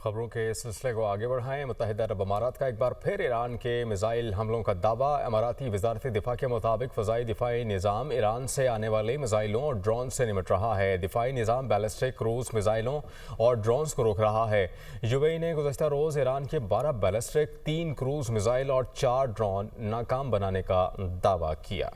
खबरों के सिलसिले को आगे बढ़ाएं। मुत्तहिदा अरब अमारात का एक बार फिर ईरान के मिसाइल हमलों का दावा। अमाराती वजारत दिफा के मुताबिक फ़ज़ाई दिफाई निज़ाम ईरान से आने वाले मिसाइलों और ड्रोन से निमट रहा है। दिफाई निज़ाम बैलिस्टिक क्रूज़ मिसाइलों और ड्रोन्स को रोक रहा है। यूएई ने गुज़श्ता रोज़ ईरान के 12 बैलिस्टिक, 3 क्रूज़ मिसाइल और 4 ड्रोन नाकाम बनाने का दावा किया,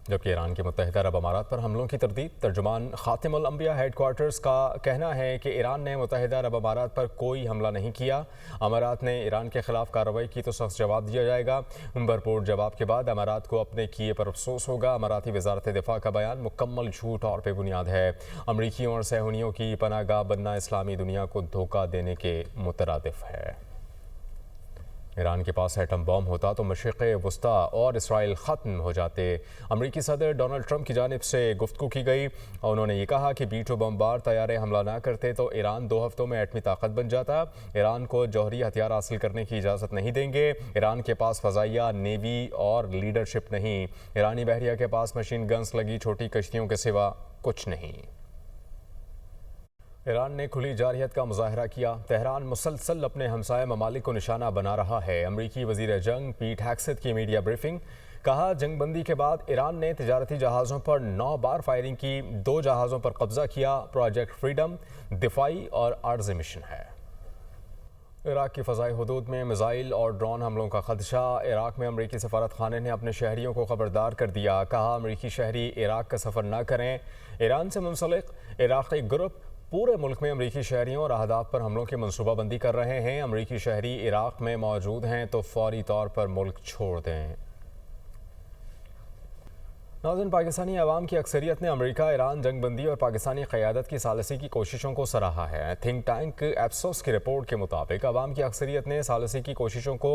जबकि ईरान के मुत्तहिदा अरब अमारात पर हमलों की तरदीद। तर्जुमान ख़ातिमुल अंबिया हेडक्वार्टर्स का कहना है कि ईरान ने मुत्तहिदा अरब अमारात पर कोई हमला नहीं किया। अमारात ने ईरान के खिलाफ कार्रवाई की तो सख्त जवाब दिया जाएगा। भरपूर जवाब के बाद अमारात को अपने किए पर अफसोस होगा। अमाराती वजारत दिफा का बयान मुकम्मल झूठ और बेबुनियाद है। अमरीकियों और सहूनियों की पनाहगाह बनना इस्लामी दुनिया को धोखा देने के मुतरादिफ है। ईरान के पास एटम बम होता तो मशरिक़ वस्ता और इसराइल ख़त्म हो जाते। अमरीकी सदर डोनाल्ड ट्रंप की जानिब से गुफ्तगू की गई और उन्होंने ये कहा कि B-2 बमबार तैयारे हमला ना करते तो ईरान 2 हफ्तों में एटमी ताकत बन जाता। ईरान को जौहरी हथियार हासिल करने की इजाज़त नहीं देंगे। ईरान के पास फ़ज़ाइया, नेवी और लीडरशिप नहीं। ईरानी बहरिया के पास मशीन गन्स लगी छोटी कश्तियों के सिवा कुछ नहीं। ईरान ने खुली जारहियत का मुजाहरा किया। तेहरान मुसलसल अपने हमसाया ममालिक को निशाना बना रहा है। अमरीकी वज़ीर जंग पीट हेग्सेथ की मीडिया ब्रीफिंग। कहा, जंगबंदी के बाद ईरान ने तिजारती जहाज़ों पर 9 बार फायरिंग की, 2 जहाज़ों पर कब्जा किया। प्रोजेक्ट फ्रीडम दिफाई और आर्ज़ी मिशन है। इराक़ की फ़ज़ाई हुदूद में मिसाइल और ड्रोन हमलों का खदशा। इराक़ में अमरीकी सफारत खाने ने अपने शहरियों को खबरदार कर दिया। कहा, अमरीकी शहरी इराक़ का सफ़र न करें। ईरान से मुंसलिक इराक़ी ग्रुप पूरे मुल्क में अमरीकी शहरियों और अहदाफ पर हमलों की मनसूबाबंदी कर रहे हैं। अमरीकी शहरी इराक़ में मौजूद हैं तो फौरी तौर पर मुल्क छोड़ दें। नाज़रीन, पाकिस्तानी अवाम की अक्सरियत ने अमेरिका, ईरान, जंगबंदी और पाकिस्तानी क़यादत की सालिसी की कोशिशों को सराहा है। थिंक टैंक एप्सोस की रिपोर्ट के मुताबिक अवाम की अक्सरियत ने सालिसी की कोशिशों को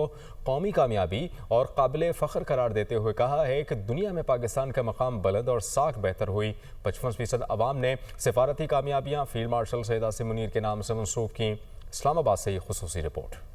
कौमी कामयाबी और काबिल फ़ख्र करार देते हुए कहा है कि दुनिया में पाकिस्तान का मकाम बुलंद और साख बेहतर हुई। 55% अवाम ने सिफारती कामयाबियाँ फील्ड मार्शल सैयद आसिम मुनीर के नाम से मंसूब की। इस्लामाबाद से ये खुसूसी रिपोर्ट।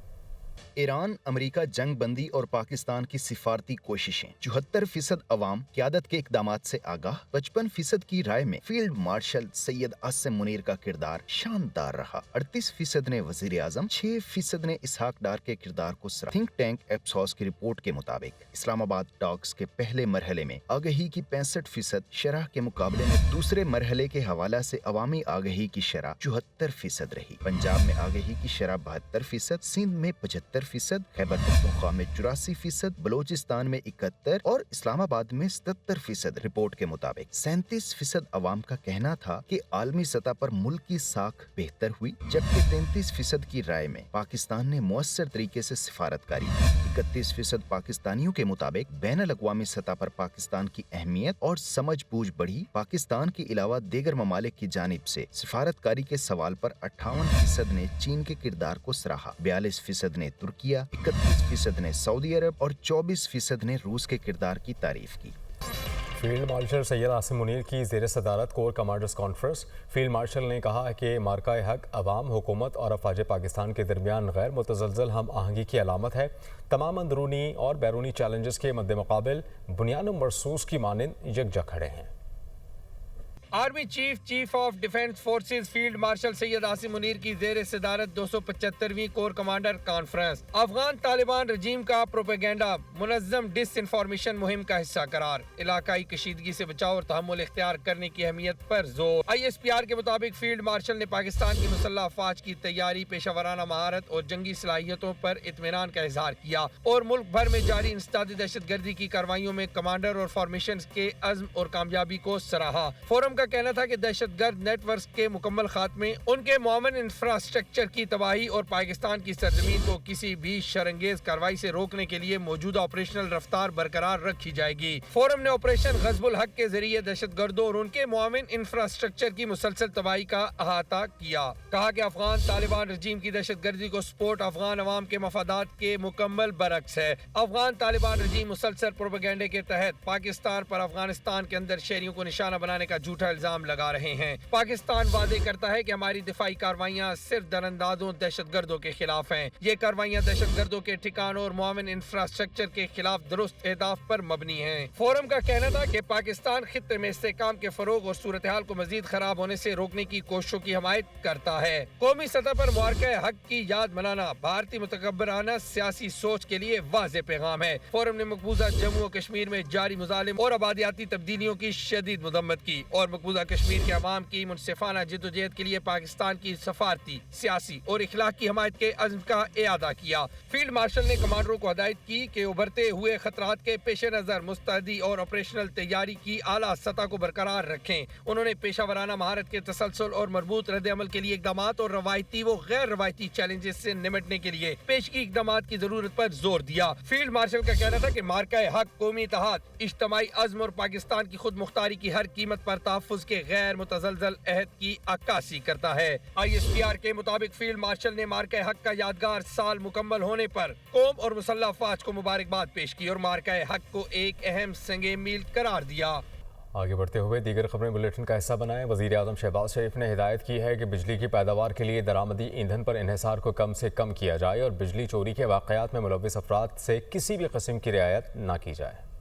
ईरान, अमेरिका, जंग बंदी और पाकिस्तान की सिफारती कोशिशें। 74% अवाम क़यादत के इक़दामात से आगाह। 55% की राय में फील्ड मार्शल सैयद आसिम मुनीर का किरदार शानदार रहा। 38% ने वज़ीर आज़म, 6% ने इसहाक डार के किरदार को सराहा। थिंक टैंक एप्सोस की रिपोर्ट के मुताबिक इस्लामाबाद टॉक्स के पहले मरहले में आगही की 65% शरह के मुकाबले में दूसरे मरहले के हवाला से अवामी आगही की शरह 74% रही। पंजाब में आगही की शरह 72%, सिंध में 75%, खैबर पख्तूनख्वा में 84%, बलोचिस्तान में 71% और इस्लामाबाद में 77%। रिपोर्ट के मुताबिक 37% अवाम का कहना था कि आलमी सतह पर मुल्क की साख बेहतर हुई, जबकि 33% की राय में पाकिस्तान ने मुअस्सर तरीके से सिफारतकारी की। 31% पाकिस्तानियों के मुताबिक बैनुल अक़वामी सतह पर पाकिस्तान की अहमियत और समझ बूझ बढ़ी। पाकिस्तान के अलावा दीगर ममालिक की जानिब से सिफारतकारी के सवाल पर 58% ने चीन के किरदार को सराहा, 42% ने तुर्किया, 31% ने सऊदी अरब और 24% ने रूस के किरदार की तारीफ की। फील्ड मार्शल सैयद आसिम मुनीर की ज़ेर सदारत core commanders conference. Field marshal ने कहा कि मार्का हक अवाम, हुकूमत और अफवाज पाकिस्तान के दरमियान गैर मुतज़लज़ल हम आहंगी की अलामत है। तमाम अंदरूनी और बैरूनी चैलेंजेस के मद्देमुकाबिल बुनियाद मरसूस की मानंद यकजा खड़े हैं। Army chief of defence forces field marshal Syed Asim Munir की जेर सदारत 275वीं corps commander conference. Afghan Taliban regime का प्रोपेगेंडा मुनज़्ज़म डिस इन्फॉर्मेशन मुहिम का हिस्सा करार। इलाकाई कशीदगी से बचाव और तहम्मुल इख्तियार करने की अहमियत पर जोर। ISPR के मुताबिक फील्ड मार्शल ने पाकिस्तान की मुसल्लह अफवाज की तैयारी, पेशावराना महारत और जंगी सलाहियतों पर इत्मीनान का इजहार किया और मुल्क भर में जारी इंसदादी दहशत गर्दी की कार्रवाइयों में कमांडर और फॉर्मेशन के अज़्म और कामयाबी को सराहा। फोरम का कहना था कि दहशतगर्द नेटवर्क के मुकम्मल खात्मे, उनके मुआवन इंफ्रास्ट्रक्चर की तबाही और पाकिस्तान की सरजमीन को किसी भी शरंगेज कार्रवाई से रोकने के लिए मौजूदा ऑपरेशनल रफ्तार बरकरार रखी जाएगी। फोरम ने ऑपरेशन गज़बुल हक के जरिए दहशतगर्दों और उनके मुआवन इंफ्रास्ट्रक्चर की मुसलसल तबाही का अहाता किया। कहा कि अफगान तालिबान रजीम की दहशतगर्दी को सपोर्ट अफगान अवाम के मफादात के मुकम्मल बरक्स है। अफगान तालिबान रजीम मुसलसल प्रोपेगेंडे के तहत पाकिस्तान पर अफगानिस्तान के अंदर शहरियों को निशाना बनाने का झूठा الزام لگا رہے ہیں۔ پاکستان وعدے کرتا ہے کہ ہماری دفاعی کارروائیاں صرف دراندازوں دہشت گردوں کے خلاف ہیں۔ یہ کارروائیاں دہشت گردوں کے ٹھکانوں اور معاون انفراسٹرکچر کے خلاف درست اہداف پر مبنی ہیں۔ فورم کا کہنا تھا کہ پاکستان خطے میں استحکام کے فروغ اور صورتحال کو مزید خراب ہونے سے روکنے کی کوششوں کی حمایت کرتا ہے۔ قومی سطح پر معرکہ حق کی یاد منانا بھارتی متکبرانہ سیاسی سوچ کے لیے واضح پیغام ہے۔ فورم نے مقبوضہ جموں و کشمیر میں جاری مظالم اور آبادیاتی تبدیلیوں کی شدید مذمت کی اور مقبوضہ کشمیر کے عوام کی منصفانہ جدوجہد کے لیے پاکستان کی سفارتی، سیاسی اور اخلاقی حمایت کے عزم کا اعادہ کیا۔ فیلڈ مارشل نے کمانڈروں کو ہدایت کی کہ ابھرتے ہوئے خطرات کے پیش نظر مستعدی اور آپریشنل تیاری کی اعلیٰ سطح کو برقرار رکھیں۔ انہوں نے پیشہ ورانہ مہارت کے تسلسل اور مربوط رد عمل کے لیے اقدامات اور روایتی و غیر روایتی چیلنجز سے نمٹنے کے لیے پیشگی اقدامات کی ضرورت پر زور دیا۔ فیلڈ مارشل کا کہنا تھا کہ مارکہ حق قومی اتحاد، اجتماعی عزم اور پاکستان کی خود مختاری کی ہر قیمت پر تحفظ کے غیر متزلزل عہد کی عکاسی کرتا ہے۔ ISPR کے مطابق فیلڈ مارشل نے مارکہ حق کا یادگار سال مکمل ہونے پر قوم اور مسلح افواج کو مبارکباد پیش کی اور مارکہ حق کو ایک اہم سنگ میل قرار دیا۔ آگے بڑھتے ہوئے دیگر خبریں بلیٹن کا حصہ بنائیں۔ وزیر اعظم شہباز شریف نے ہدایت کی ہے کہ بجلی کی پیداوار کے لیے درآمدی ایندھن پر انحصار کو کم سے کم کیا جائے اور بجلی چوری کے واقعات میں ملوث افراد سے کسی بھی قسم کی رعایت نہ کی جائے۔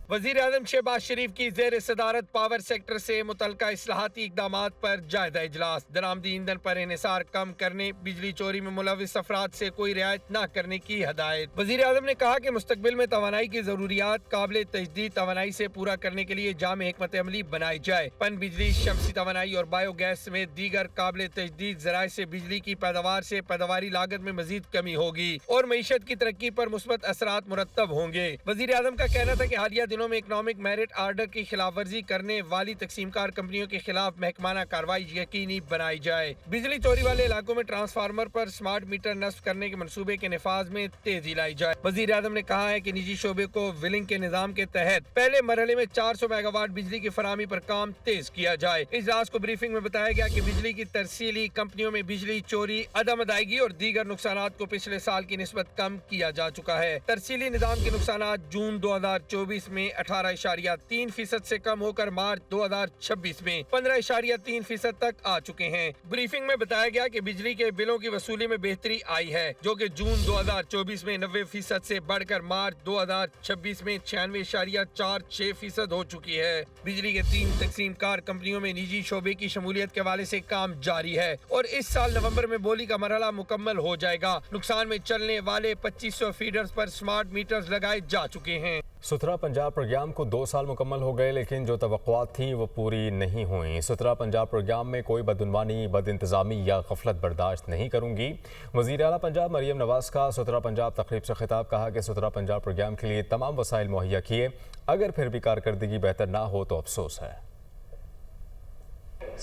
وزیر اعظم شہباز شریف کی زیر صدارت پاور سیکٹر سے متعلقہ اصلاحاتی اقدامات پر جائزہ اجلاس۔ درآمدی ایندھن پر انحصار کم کرنے، بجلی چوری میں ملوث افراد سے کوئی رعایت نہ کرنے کی ہدایت۔ وزیر اعظم نے کہا کہ مستقبل میں توانائی کی ضروریات قابل تجدید توانائی سے پورا کرنے کے لیے جامع حکمت عملی بنائی جائے۔ پن بجلی، شمسی توانائی اور بایو گیس سمیت دیگر قابل تجدید ذرائع سے بجلی کی پیداوار سے پیداواری لاگت میں مزید کمی ہوگی اور معیشت کی ترقی پر مثبت اثرات مرتب ہوں گے۔ وزیر اعظم کا کہنا تھا کہ حالیہ دنوں میں اکنامک میرٹ آرڈر کی خلاف ورزی کرنے والی تقسیم کار کمپنیوں کے خلاف محکمانہ کارروائی یقینی بنائی جائے۔ بجلی چوری والے علاقوں میں ٹرانسفارمر پر سمارٹ میٹر نصب کرنے کے منصوبے کے نفاذ میں تیزی لائی جائے۔ وزیر اعظم نے کہا ہے کہ نجی شعبے کو ولنگ کے نظام کے تحت پہلے مرحلے میں 400 میگا واٹ بجلی کی فراہمی پر کام تیز کیا جائے۔ اجلاس کو بریفنگ میں بتایا گیا کہ بجلی کی ترسیلی کمپنیوں میں بجلی چوری، عدم ادائیگی اور دیگر نقصانات کو پچھلے سال کی نسبت کم کیا جا چکا ہے۔ ترسیلی نظام کے نقصانات جون 2024 میں 18.3% سے کم ہو کر مارچ 2026 میں 15.3% تک آ چکے ہیں۔ بریفنگ میں بتایا گیا کہ بجلی کے بلوں کی وصولی میں بہتری آئی ہے، جو کہ جون 2024 میں 90% سے بڑھ کر مارچ 2026 میں 96.46% ہو چکی ہے۔ بجلی کے 3 تقسیم کار کمپنیوں میں نجی شعبے کی شمولیت کے حوالے سے کام جاری ہے اور اس سال نومبر میں بولی کا مرحلہ مکمل ہو جائے گا۔ نقصان میں چلنے والے 2500 فیڈرز پر سمارٹ میٹرز لگائے جا چکے ہیں۔ ستھرا پنجاب پروگرام کو 2 سال مکمل ہو گئے، لیکن جو توقعات تھیں وہ پوری نہیں ہوئیں۔ ستھرا پنجاب پروگرام میں کوئی بدعنوانی، بد انتظامی یا غفلت برداشت نہیں کروں گی۔ وزیر اعلیٰ پنجاب مریم نواز کا ستھرا پنجاب تقریب سے خطاب، کہا کہ ستھرا پنجاب پروگرام کے لیے تمام وسائل مہیا کیے، اگر پھر بھی کارکردگی بہتر نہ ہو تو افسوس ہے۔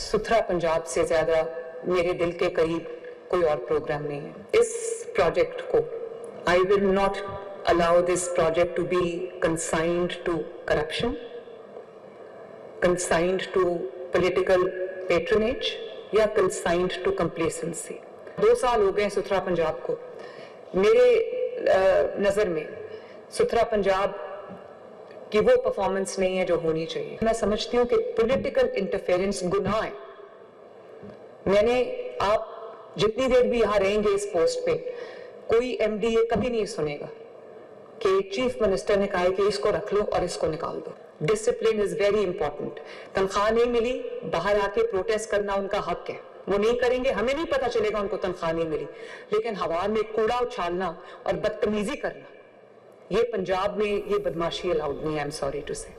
ستھرا پنجاب سے زیادہ میرے دل کے قریب کوئی اور پروگرام نہیں ہے۔ اس پروجیکٹ کو I will not allow this project to be consigned to corruption, consigned to political patronage یا consigned to complacency۔ 2 سال ہو گئے ستھرا پنجاب کو۔ میرے نظر میں ستھرا پنجاب کی وہ پرفارمنس نہیں ہے جو ہونی چاہیے۔ میں سمجھتی ہوں کہ پولیٹیکل انٹرفیئرنس گناہ ہے۔ میں نے آپ جتنی دیر بھی یہاں رہیں گے اس پوسٹ پہ، کوئی ایم ڈی یہ کبھی نہیں سنے گا کہ چیف منسٹر نے کہا ہے کہ اس کو رکھ لو اور اس کو نکال دو۔ Discipline is very important. تنخواہ نہیں ملی، باہر آ کے پروٹیسٹ کرنا ان کا حق ہے، وہ نہیں کریں گے، ہمیں نہیں پتا چلے گا ان کو تنخواہ نہیں ملی، لیکن ہوا میں کوڑا اچھالنا اور بدتمیزی کرنا، یہ پنجاب میں یہ بدماشی الاؤڈ نہیں ہے۔ آئی ایم سوری ٹو سے۔